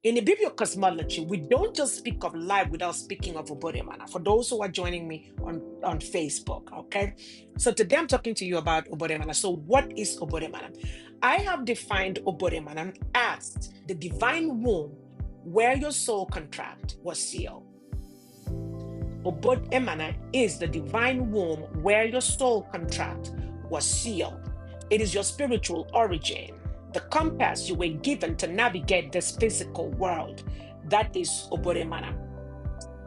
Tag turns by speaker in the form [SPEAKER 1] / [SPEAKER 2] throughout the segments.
[SPEAKER 1] In Ibibio cosmology, we don't just speak of life without speaking of Obot Emana. For those who are joining me on Facebook, okay? So today I'm talking to you about Obot Emana. So what is Obot Emana? I have defined Obot Emana as the divine womb where your soul contract was sealed. Obot Emana is the divine womb where your soul contract was sealed. It is your spiritual origin, the compass you were given to navigate this physical world. That is Obot Emana.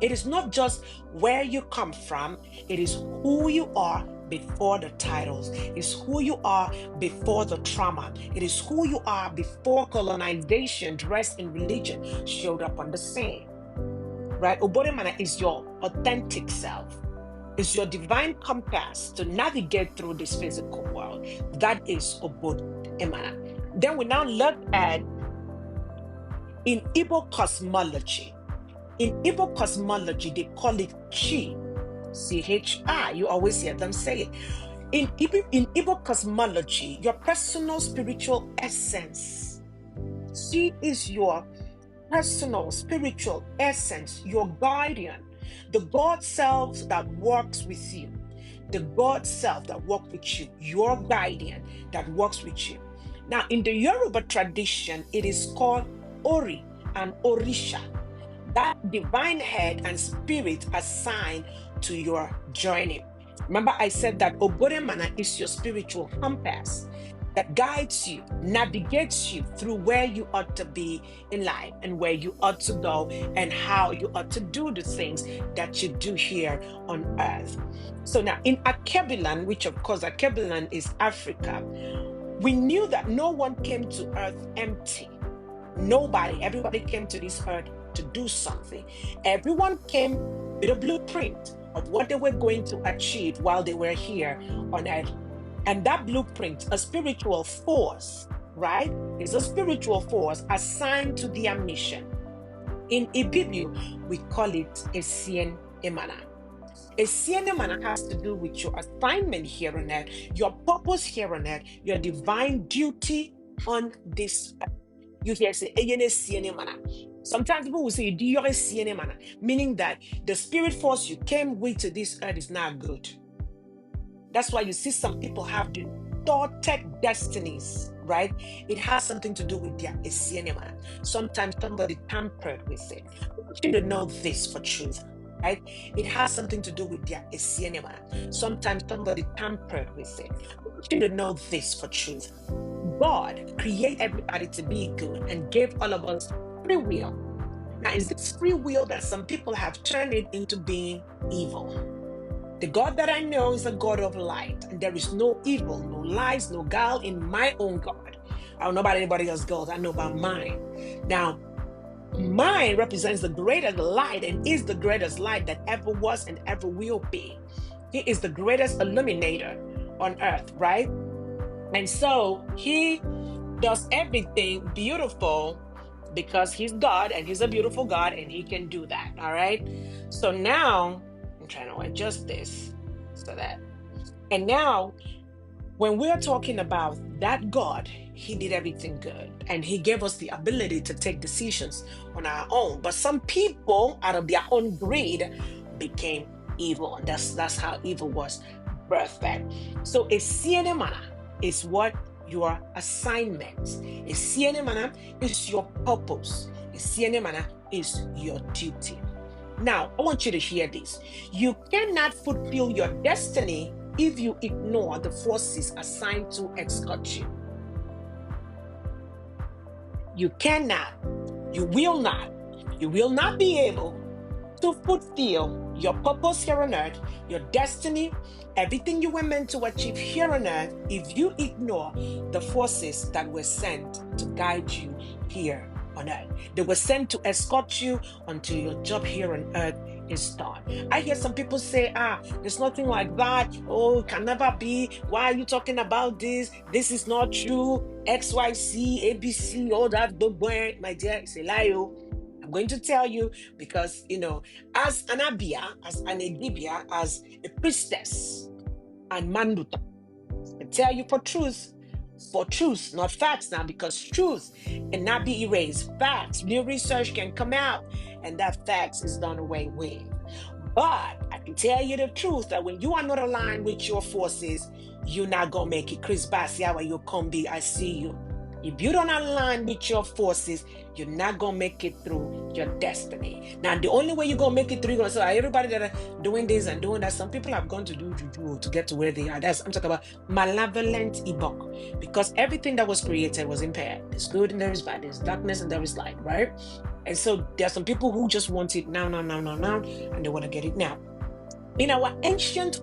[SPEAKER 1] It is not just where you come from, it is who you are before the titles. It's who you are before the trauma. It is who you are before colonization, dressed in religion, showed up on the scene. Right? Obot Emana is your authentic self. It's your divine compass to navigate through this physical world. That is Obot Emana. Then we now look at in Igbo cosmology. In Igbo cosmology, they call it Chi. C-H-I. You always hear them say it. In Igbo cosmology, your personal spiritual essence. Chi is your personal spiritual essence, your guardian, the God self that works with you, the God self that works with you, your guardian that works with you. Now, in the Yoruba tradition, it is called Ori and Orisha, that divine head and spirit assigned to your journey. Remember, I said that Obot Emana is your spiritual compass that guides you, navigates you through where you ought to be in life and where you ought to go and how you ought to do the things that you do here on earth. So now in Alkebulan, which of course Alkebulan is Africa, we knew that no one came to earth empty. Nobody, everybody came to this earth to do something. Everyone came with a blueprint of what they were going to achieve while they were here on earth. And that blueprint, a spiritual force, right, is a spiritual force assigned to their mission. In Ibibio, we call it Essien Emana. Essien Emana has to do with your assignment here on earth, your purpose here on earth, your divine duty on this earth. You hear say, Essien Emana. Sometimes people will say, do you Essien Emana? Meaning that the spirit force you came with to this earth is not good. That's why you see some people have the thwarted destinies, right? It has something to do with their Essien Emana. Sometimes somebody tampered with it. I want you to know this for truth, right? It has something to do with their Essien Emana. Sometimes somebody tampered with it. I want you to know this for truth. God created everybody to be good and gave all of us free will. Now, is this free will that some people have turned it into being evil? The God that I know is a God of light, and there is no evil, no lies, no guile in my own God. I don't know about anybody else's God, I know about mine. Now, mine represents the greatest light and is the greatest light that ever was and ever will be. He is the greatest illuminator on earth, right? And so he does everything beautiful because he's God and he's a beautiful God and he can do that, all right? So now, I'm trying to adjust this so that, and now when we're talking about that God, he did everything good and he gave us the ability to take decisions on our own. But some people, out of their own greed, became evil, and that's how evil was birthed. So Essien Emana is what your assignment. Essien Emana is your purpose. Essien Emana is your duty. Now, I want you to hear this. You cannot fulfill your destiny if you ignore the forces assigned to escort you. You cannot, you will not be able to fulfill your purpose here on earth, your destiny, everything you were meant to achieve here on earth if you ignore the forces that were sent to guide you here on earth. They were sent to escort you until your job here on earth is done. I hear some people say, there's nothing like that. Oh, it can never be. Why are you talking about this? This is not true. XYC, ABC, all that. My dear, it's a lie. I'm going to tell you because, as an Abia, as an Igbo, as a priestess and Manduta, I tell you for truth, for truth, not facts now, because truth cannot be erased. Facts, new research can come out, and that facts is done away with. But I can tell you the truth that when you are not aligned with your forces, you're not gonna make it. Chris Basiawa, you come be, I see you. If you don't align with your forces, you're not gonna make it through your destiny. Now, the only way you're gonna make it through, you're gonna say, everybody that are doing this and doing that, some people have gone to do juju to get to where they are. I'm talking about malevolent Ibok, because everything that was created was impaired. There's good and there is bad. There's darkness and there is light, right? And so there's some people who just want it now, and they want to get it now. In our ancient